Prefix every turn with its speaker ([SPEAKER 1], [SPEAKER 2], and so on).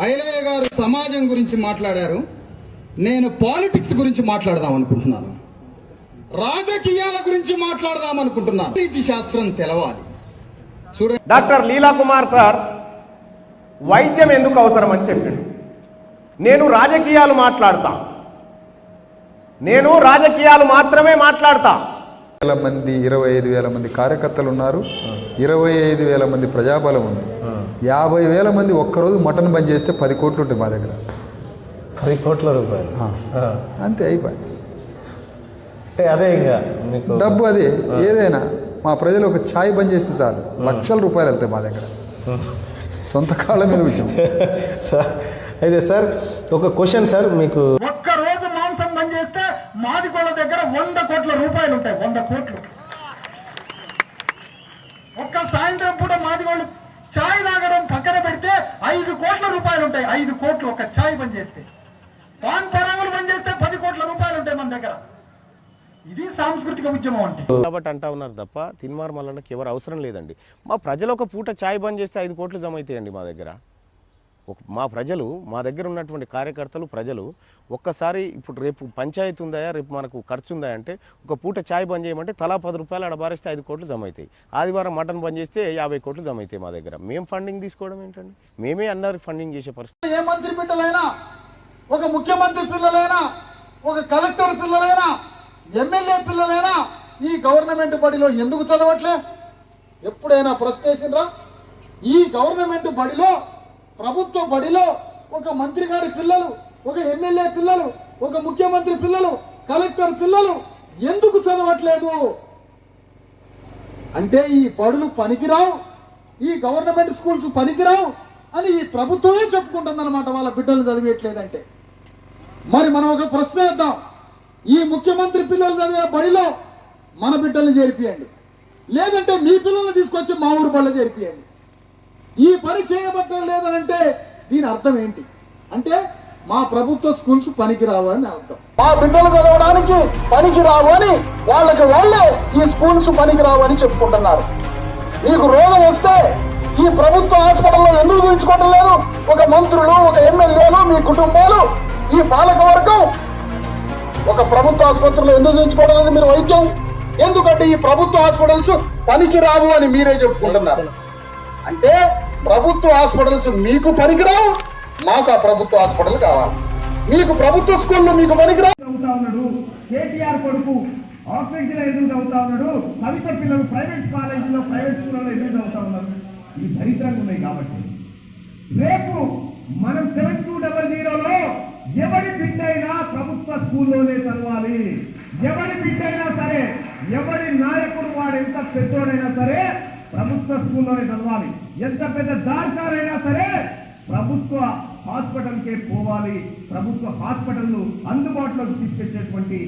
[SPEAKER 1] ఐలయ్య గారు సమాజం గురించి మాట్లాడారు. నేను పాలిటిక్స్ గురించి మాట్లాడదాం అనుకుంటున్నాను. రాజకీయాల గురించి మాట్లాడదాం అనుకుంటున్నాను. నీతి శాస్త్రం తెలవాలి. చూడండి,
[SPEAKER 2] డాక్టర్ లీలా కుమార్ సార్ వైద్యం ఎందుకు అవసరం అని చెప్పిండు. నేను రాజకీయాలు మాత్రమే మాట్లాడతా.
[SPEAKER 3] మంది 25,000 మంది కార్యకర్తలు ఉన్నారు. 25,000 మంది ప్రజాబలం ఉంది. 50,000 మంది ఒక్కరోజు మటన్ బంద్ చేస్తే 10 కోట్లు ఉంటాయి మా దగ్గర.
[SPEAKER 4] 10 కోట్ల రూపాయలు
[SPEAKER 3] అంతే అయిపోయింది.
[SPEAKER 4] అంటే అదే ఇంకా మీకు
[SPEAKER 3] డబ్బు అదే. ఏదైనా మా ప్రజలు ఒక ఛాయ్ బంద్ చేస్తే చాలు లక్షల రూపాయలు వెళ్తాయి మా దగ్గర. సొంత కాళ్ళ మీద విషయం.
[SPEAKER 4] అయితే సార్ ఒక క్వశ్చన్ సార్, మీకు
[SPEAKER 1] ఒక్క రోజు మాంసం బంద్ చేస్తే మాదిగోళ్ళ దగ్గర 100 కోట్ల రూపాయలు ఉంటాయి. 100 కోట్లు. ఒక్క సాయంత్రం పూట మాదిగోళ్ళు ఛాయ్ తాగడం పక్కన పెడితే 5 కోట్ల రూపాయలు ఉంటాయి. 5 కోట్లు ఒక్క ఛాయ్ బంద్ చేస్తే. పాన్ పరాగులు బంద్ చేస్తే 10 కోట్ల రూపాయలు ఉంటాయి మన దగ్గర. ఇది సాంస్కృతిక ఉద్యమం అంటే.
[SPEAKER 2] కాబట్టి అంటా ఉన్నారు తప్ప తిన్మార్ మల్లన్నకి ఎవరు అవసరం లేదండి. మా ప్రజలు ఒక పూట ఛాయ్ బంద్ చేస్తే 5 కోట్లు జమ అవుతాయండి మా దగ్గర. మా ప్రజలు, మా దగ్గర ఉన్నటువంటి కార్యకర్తలు ప్రజలు ఒక్కసారి ఇప్పుడు రేపు పంచాయతీ ఉందా, రేపు మనకు ఖర్చు ఉందా అంటే ఒక పూట ఛాయ్ బంద్ చేయమంటే తలా 10 రూపాయలు ఆడబారేస్తే 5 కోట్లు జమ అవుతాయి. ఆదివారం మటన్ బంద్ చేస్తే 50 కోట్లు జమ అవుతాయి మా దగ్గర. మేము ఫండింగ్ తీసుకోవడం ఏంటండి? మేమే అందరికి ఫండింగ్ చేసే పరిస్థితి.
[SPEAKER 1] ఏ మంత్రి బిడ్డలైనా, ఒక ముఖ్యమంత్రి పిల్లలైనా, ఒక కలెక్టర్ పిల్లలైనా, ఎమ్మెల్యే పిల్లలైనా ఈ గవర్నమెంట్ బడిలో ఎందుకు చదవట్లే? ఎప్పుడైనా ప్రశ్నించిండ్రా? ఈ గవర్నమెంట్ బడిలో, ప్రభుత్వ బడిలో ఒక మంత్రి గారి పిల్లలు, ఒక ఎమ్మెల్యే పిల్లలు, ఒక ముఖ్యమంత్రి పిల్లలు, కలెక్టర్ పిల్లలు ఎందుకు చదవట్లేదు అంటే ఈ బడులు పనికిరావు, ఈ గవర్నమెంట్ స్కూల్స్ పనికిరావు అని ఈ ప్రభుత్వమే చెప్పుకుంటుందన్నమాట. వాళ్ళ బిడ్డలు చదివేయట్లేదంటే మరి మనం ఒక ప్రశ్న వేద్దాం. ఈ ముఖ్యమంత్రి పిల్లలు చదివే బడిలో మన బిడ్డల్ని చేర్పియండి, లేదంటే మీ పిల్లల్ని తీసుకొచ్చి మా ఊరు బడిలో చేర్పియండి. ఈ పని చేయబట్టం లేదనంటే దీని అర్థం ఏంటి? అంటే మా ప్రభుత్వ స్కూల్స్ పనికిరావు అని అర్థం. మా బిడ్డలు చదవడానికి పనికిరావు అని వాళ్ళే ఈ స్కూల్స్ పనికిరావు అని చెప్పుకుంటున్నారు. మీకు రోగం వస్తే ఈ ప్రభుత్వ హాస్పిటల్లో ఎందుకు చూపించుకోవడం లేదు? ఒక మంత్రులు, ఒక ఎమ్మెల్యేలు, మీ కుటుంబాలు, ఈ పాలక వర్గం ఒక ప్రభుత్వ ఆసుపత్రిలో ఎందుకు చూపించుకోవడం లేదు మీరు వైద్యం? ఎందుకంటే ఈ ప్రభుత్వ హాస్పిటల్స్ పనికిరావు అని మీరే చెప్పుకుంటున్నారు. అంటే ప్రభుత్వ హాస్పిటల్స్ మీకు పనికిరావు, మాకు ఆ ప్రభుత్వ హాస్పిటల్ కావాలి. మీకు ప్రభుత్వ స్కూల్లో మీకు పనికిరావు.
[SPEAKER 5] చదువుతా ఉన్నాడు కేటీఆర్ కొడుకు ఆఫీసులో ఎందుకు చదువుతా ఉన్నాడు? కవిత పిల్లలు ప్రైవేట్ కాలేజీలో, ప్రైవేట్ స్కూళ్ళలో ఎందుకు చదువుతా ఉన్నారు? ఈ దరిద్రంగా ఉన్నాయి. కాబట్టి రేపు మనం 7200లో ఎవరి బిడ్డైనా ప్రభుత్వ స్కూల్లోనే చదవాలి. ఎవరి బిడ్డైనా సరే, ఎవరి నాయకుడు వాడు ఎంత పెద్దోడైనా సరే ప్రభుత్వ స్కూల్లోనే చదవాలి. ఎంత పెద్ద దార్కారైనా సరే ప్రభుత్వ హాస్పిటల్కే పోవాలి. ప్రభుత్వ హాస్పిటల్ అందుబాటులోకి తీసుకొచ్చేటువంటి